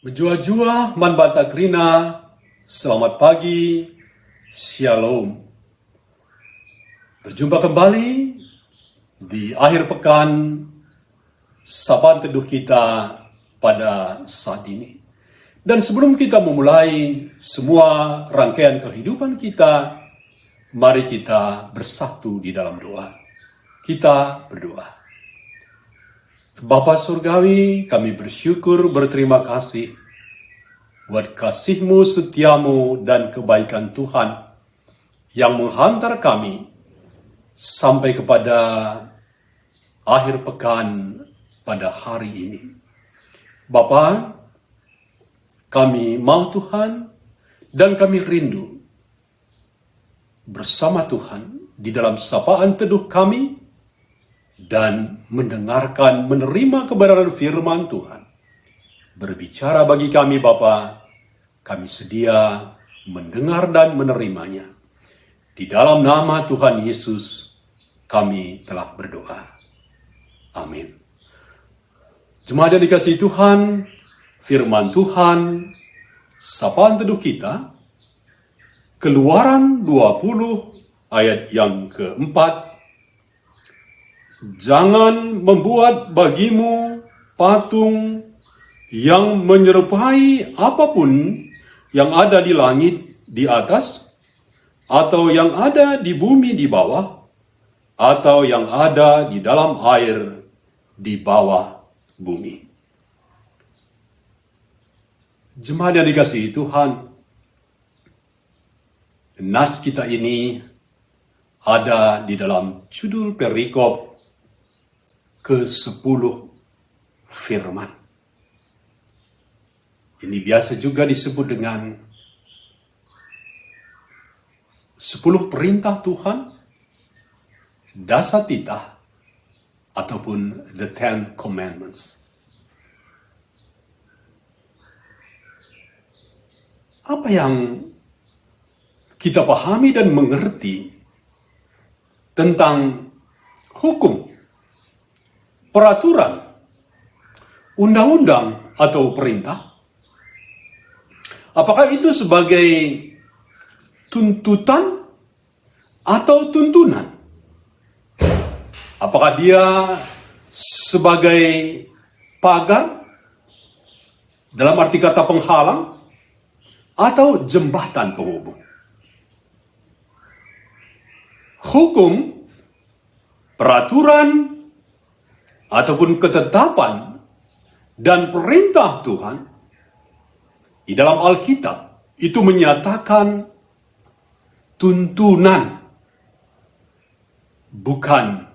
Menjua-jua manbata krina, selamat pagi, shalom. Berjumpa kembali di akhir pekan Sapaan Teduh kita pada saat ini. Dan sebelum kita memulai semua rangkaian kehidupan kita, mari kita bersatu di dalam doa. Kita berdoa. Bapa Surgawi, kami bersyukur berterima kasih buat kasih-Mu, setiamu, dan kebaikan Tuhan yang menghantar kami sampai kepada akhir pekan pada hari ini. Bapa, kami mau Tuhan dan kami rindu bersama Tuhan di dalam sapaan teduh kami dan mendengarkan, menerima kebenaran firman Tuhan. Berbicara bagi kami Bapa, kami sedia mendengar dan menerimanya. Di dalam nama Tuhan Yesus, kami telah berdoa. Amin. Jemaat yang dikasihi Tuhan, firman Tuhan, sapaan teduh kita, Keluaran 20 ayat yang keempat, jangan membuat bagimu patung yang menyerupai apapun yang ada di langit di atas, atau yang ada di bumi di bawah, atau yang ada di dalam air di bawah bumi. Jemaat yang dikasihi Tuhan, nats kita ini ada di dalam judul perikop ke-10 firman. Ini biasa juga disebut dengan 10 perintah Tuhan, dasatita, ataupun the 10 commandments. Apa yang kita pahami dan mengerti tentang hukum, peraturan, undang-undang, atau perintah? Apakah itu sebagai tuntutan atau tuntunan? Apakah dia sebagai pagar, dalam arti kata penghalang, atau jembatan penghubung? Hukum, peraturan, ataupun ketetapan dan perintah Tuhan di dalam Alkitab itu menyatakan tuntunan, bukan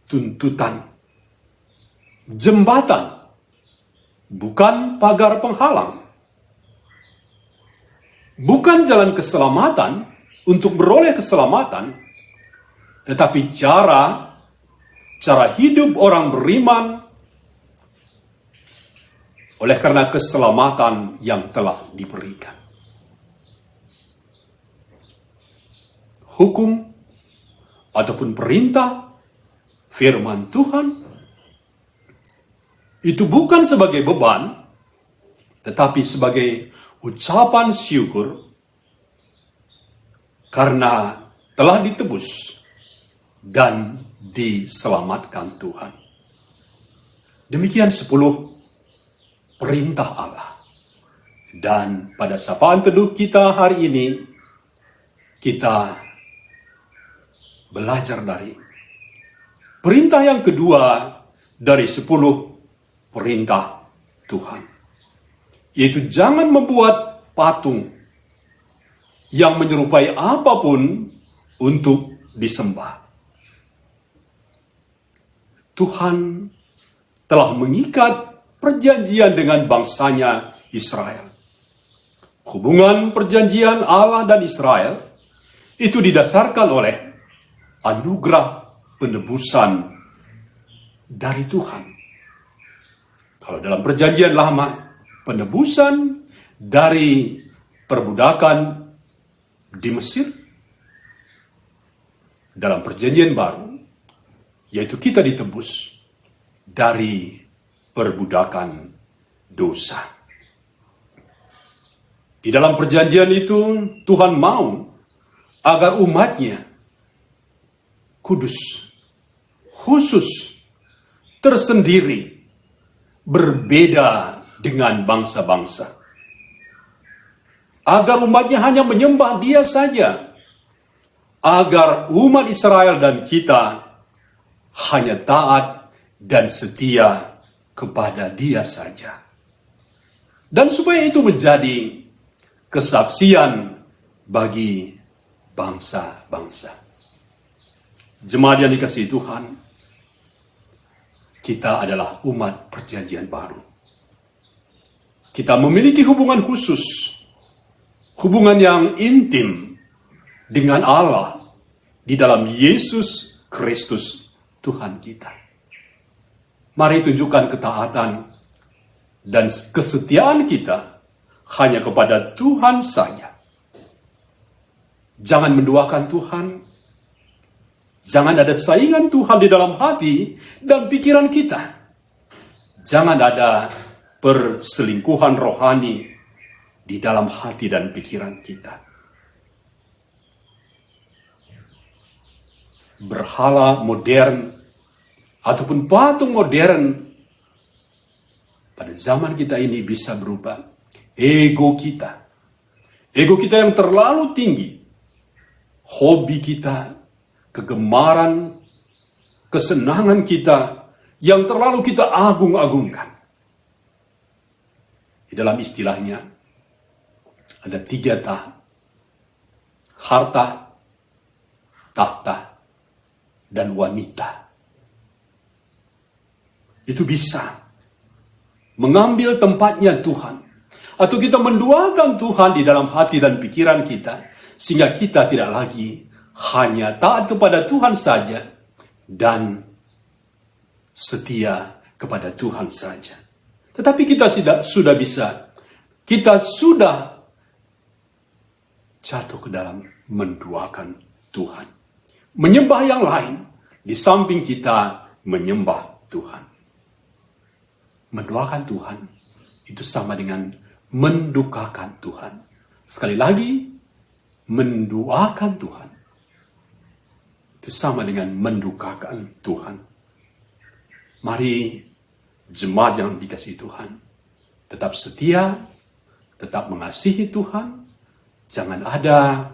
tuntutan. Jembatan, bukan pagar penghalang. Bukan jalan keselamatan untuk beroleh keselamatan, tetapi cara hidup orang beriman oleh karena keselamatan yang telah diberikan. Hukum ataupun perintah firman Tuhan itu bukan sebagai beban, tetapi sebagai ucapan syukur karena telah ditebus dan diselamatkan Tuhan. Demikian 10 perintah Allah. Dan pada sapaan teduh kita hari ini, kita belajar dari perintah yang kedua dari 10 perintah Tuhan. Yaitu jangan membuat patung yang menyerupai apapun untuk disembah. Tuhan telah mengikat perjanjian dengan bangsanya Israel. Hubungan perjanjian Allah dan Israel itu didasarkan oleh anugerah penebusan dari Tuhan. Kalau dalam perjanjian lama, penebusan dari perbudakan di Mesir. Dalam perjanjian baru, yaitu kita ditebus dari perbudakan dosa. Di dalam perjanjian itu, Tuhan mau agar umatnya kudus, khusus, tersendiri, berbeda dengan bangsa-bangsa. Agar umatnya hanya menyembah Dia saja. Agar umat Israel dan kita hanya taat dan setia kepada Dia saja. Dan supaya itu menjadi kesaksian bagi bangsa-bangsa. Jemaat yang dikasihi Tuhan, kita adalah umat perjanjian baru. Kita memiliki hubungan khusus, hubungan yang intim dengan Allah di dalam Yesus Kristus Tuhan kita. Mari tunjukkan ketaatan dan kesetiaan kita hanya kepada Tuhan saja. Jangan menduakan Tuhan. Jangan ada saingan Tuhan di dalam hati dan pikiran kita. Jangan ada perselingkuhan rohani di dalam hati dan pikiran kita. Berhala modern ataupun patung modern pada zaman kita ini bisa berupa ego kita. Ego kita yang terlalu tinggi. Hobi kita, kegemaran, kesenangan kita yang terlalu kita agung-agungkan. Di dalam istilahnya ada 3 tahap. Harta, tahta, dan wanita. Itu bisa mengambil tempatnya Tuhan. Atau kita menduakan Tuhan di dalam hati dan pikiran kita. Sehingga kita tidak lagi hanya taat kepada Tuhan saja dan setia kepada Tuhan saja. Tetapi kita sudah bisa, kita sudah jatuh ke dalam menduakan Tuhan. Menyembah yang lain di samping kita menyembah Tuhan. Menduakan Tuhan itu sama dengan mendukakan Tuhan. Sekali lagi, menduakan Tuhan itu sama dengan mendukakan Tuhan. Mari jemaat yang dikasihi Tuhan tetap setia, tetap mengasihi Tuhan. Jangan ada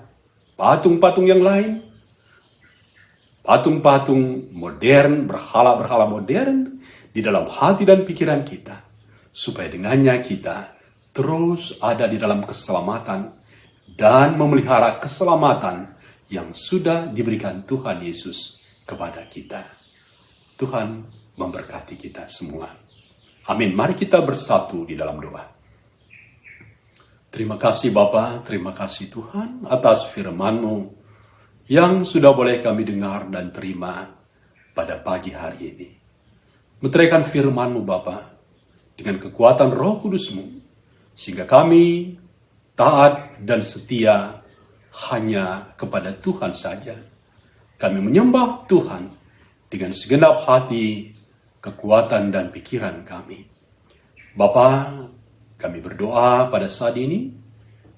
patung-patung yang lain, patung-patung modern, berhala-berhala modern di dalam hati dan pikiran kita, supaya dengannya kita terus ada di dalam keselamatan dan memelihara keselamatan yang sudah diberikan Tuhan Yesus kepada kita. Tuhan memberkati kita semua. Amin. Mari kita bersatu di dalam doa. Terima kasih Bapa, terima kasih Tuhan atas firman-Mu yang sudah boleh kami dengar dan terima pada pagi hari ini. Meteraikan firman-Mu Bapa dengan kekuatan Roh Kudus-Mu, sehingga kami taat dan setia hanya kepada Tuhan saja. Kami menyembah Tuhan dengan segenap hati, kekuatan dan pikiran kami. Bapa, kami berdoa pada saat ini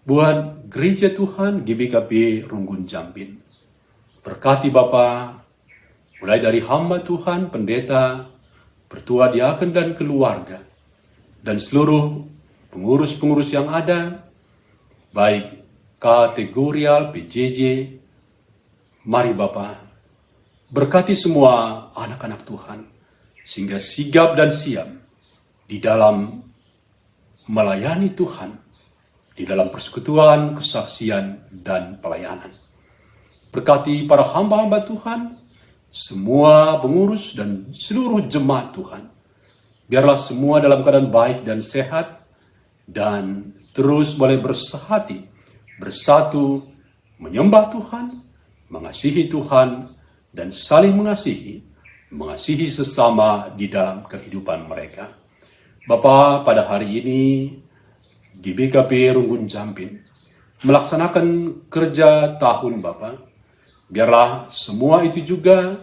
buat gereja Tuhan GBKP Runggun Jampin. Berkati Bapa, mulai dari hamba Tuhan, pendeta, pertua diaken dan keluarga, dan seluruh pengurus-pengurus yang ada, baik kategorial, PJJ. Mari Bapa, berkati semua anak-anak Tuhan, sehingga sigap dan siap di dalam melayani Tuhan, di dalam persekutuan, kesaksian, dan pelayanan. Berkati para hamba-hamba Tuhan, semua pengurus dan seluruh jemaat Tuhan. Biarlah semua dalam keadaan baik dan sehat, dan terus boleh bersehati, bersatu, menyembah Tuhan, mengasihi Tuhan, dan saling mengasihi, mengasihi sesama di dalam kehidupan mereka. Bapa, pada hari ini GBKP Runggun Jampin melaksanakan kerja tahun Bapa. Biarlah semua itu juga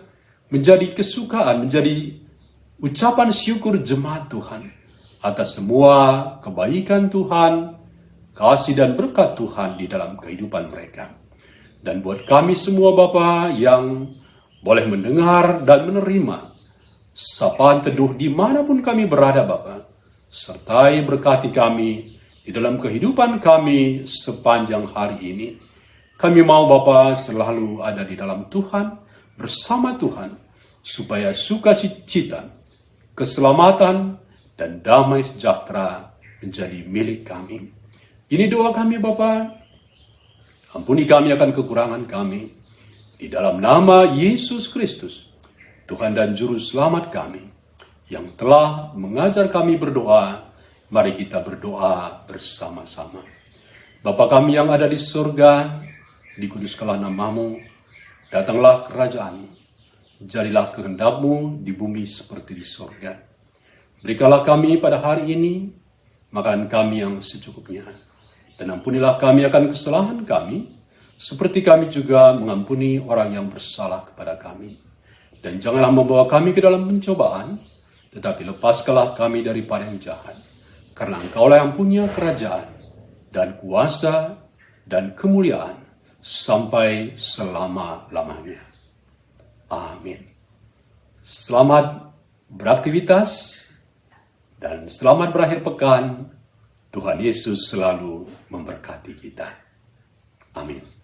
menjadi kesukaan, menjadi ucapan syukur jemaat Tuhan atas semua kebaikan Tuhan kasih dan berkat Tuhan di dalam kehidupan mereka. Dan buat kami semua Bapa yang boleh mendengar dan menerima sapaan teduh dimanapun kami berada Bapa, sertai berkati kami di dalam kehidupan kami sepanjang hari ini. Kami mau Bapa selalu ada di dalam Tuhan, bersama Tuhan, supaya sukacita, keselamatan, dan damai sejahtera menjadi milik kami. Ini doa kami Bapa. Ampuni kami akan kekurangan kami. Di dalam nama Yesus Kristus, Tuhan dan Juru Selamat kami, yang telah mengajar kami berdoa, mari kita berdoa bersama-sama. Bapa kami yang ada di surga, dikuduskanlah namamu, datanglah kerajaan-Mu, jadilah kehendak-Mu di bumi seperti di surga. Berikanlah kami pada hari ini makanan kami yang secukupnya, dan ampunilah kami akan kesalahan kami, seperti kami juga mengampuni orang yang bersalah kepada kami. Dan janganlah membawa kami ke dalam pencobaan, tetapi lepaskanlah kami daripada yang jahat. Karena Engkaulah yang punya kerajaan, dan kuasa, dan kemuliaan, sampai selama-lamanya. Amin. Selamat beraktivitas, dan selamat berakhir pekan. Tuhan Yesus selalu memberkati kita. Amin.